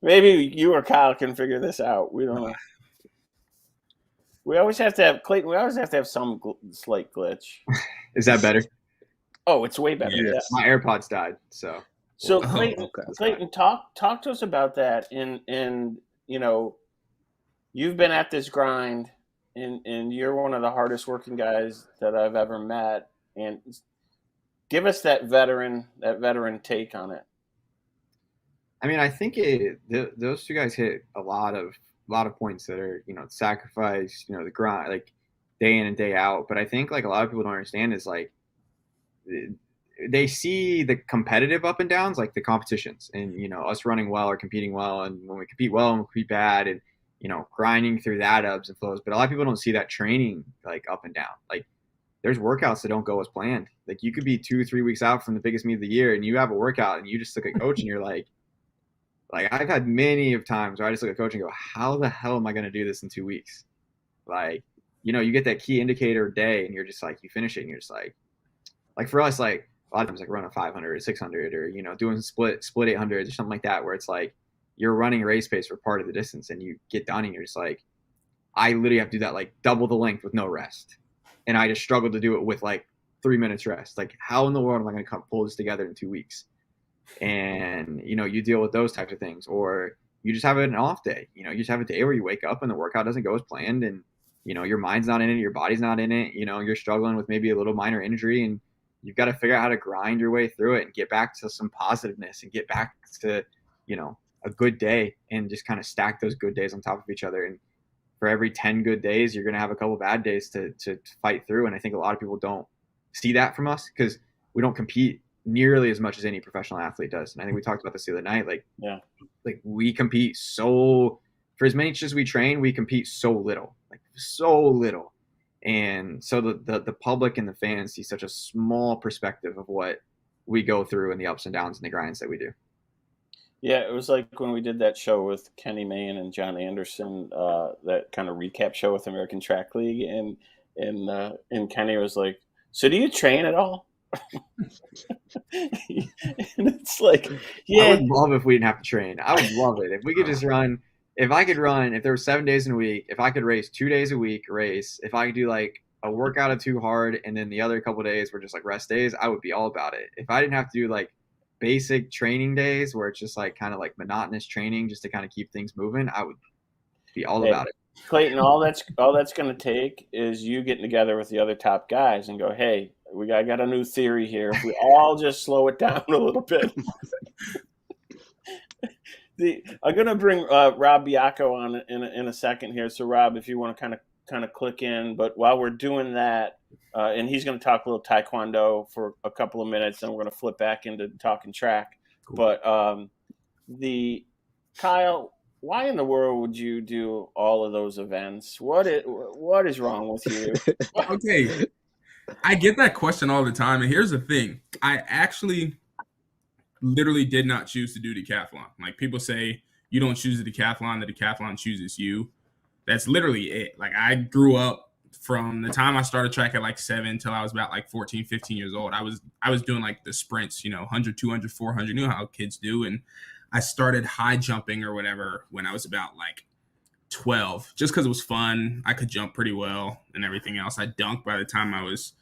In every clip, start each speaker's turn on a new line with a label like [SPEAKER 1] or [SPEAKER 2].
[SPEAKER 1] Maybe you or Kyle can figure this out. We don't know. We always have to have Clayton. We always have to have some slight glitch.
[SPEAKER 2] Is that better?
[SPEAKER 1] Oh, it's way better.
[SPEAKER 3] Yes.
[SPEAKER 1] Yeah.
[SPEAKER 2] My AirPods died, so.
[SPEAKER 1] So
[SPEAKER 3] Oh,
[SPEAKER 1] Clayton,
[SPEAKER 3] okay.
[SPEAKER 1] Clayton, talk to us about that. And you've been at this grind, and you're one of the hardest working guys that I've ever met. And give us that veteran take on it.
[SPEAKER 2] I mean, I think those two guys hit a lot of points that are, sacrifice, the grind, like day in and day out. But I think like a lot of people don't understand is like they see the competitive up and downs, like the competitions, and us running well or competing well, and when we compete well and we compete bad, and grinding through that ebbs and flows. But a lot of people don't see that training like up and down. Like there's workouts that don't go as planned. Like you could be 2-3 weeks out from the biggest meet of the year, and you have a workout, and you just look at coach, and you're like I've had many of times where I just look at coach and go, how the hell am I going to do this in 2 weeks? Like, you get that key indicator day, and you're just like, you finish it, and you're just like for us, like a lot of times, like run a 500 or 600 or, doing split 800s or something like that, where it's like you're running race pace for part of the distance, and you get done and you're just like, I literally have to do that like double the length with no rest. And I just struggled to do it with like 3 minutes rest. Like how in the world am I going to pull this together in 2 weeks? And, you deal with those types of things, or you just have an off day, you just have a day where you wake up and the workout doesn't go as planned, and, your mind's not in it, your body's not in it, you're struggling with maybe a little minor injury, and you've got to figure out how to grind your way through it and get back to some positiveness and get back to, a good day, and just kind of stack those good days on top of each other. And for every 10 good days, you're going to have a couple bad days to fight through. And I think a lot of people don't see that from us because we don't compete nearly as much as any professional athlete does. And I think we talked about this the other night. Like we compete for as much as we train, we compete so little. And so the public and the fans see such a small perspective of what we go through and the ups and downs and the grinds that we do.
[SPEAKER 1] Yeah, it was like when we did that show with Kenny Mayne and John Anderson, that kind of recap show with American Track League, and Kenny was like, "So do you train at all?" And it's like, yeah,
[SPEAKER 2] I would love if we didn't have to train. I would love it if we could just run. If I could run, if there were 7 days in a week, if I could race 2 days a week, if I could do like a workout of too hard, and then the other couple of days were just like rest days, I would be all about it. If I didn't have to do like basic training days where it's just like kind of like monotonous training just to kind of keep things moving, I would be all about it.
[SPEAKER 1] Clayton, all that's going to take is you getting together with the other top guys and go, hey, I got a new theory here. If we all just slow it down a little bit. I'm going to bring Rob Biacco on in a second here. So Rob, if you want to kind of click in, but while we're doing that, and he's going to talk a little Taekwondo for a couple of minutes, and we're going to flip back into talking track. Cool. But Kyle, why in the world would you do all of those events? What is wrong with you?
[SPEAKER 3] Okay, I get that question all the time, and here's the thing: I actually literally did not choose to do decathlon. Like people say, you don't choose the decathlon chooses you. That's literally it. Like I grew up from the time I started track at like 7 until I was about like 14, 15 years old. I was doing like the sprints, 100, 200, 400, how kids do. And I started high jumping or whatever when I was about like 12, just because it was fun. I could jump pretty well and everything else. I dunked by the time I was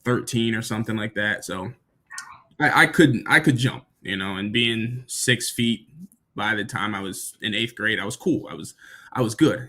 [SPEAKER 3] 13 or something like that. So I could jump, and being 6 feet by the time I was in 8th grade, I was cool. I was good.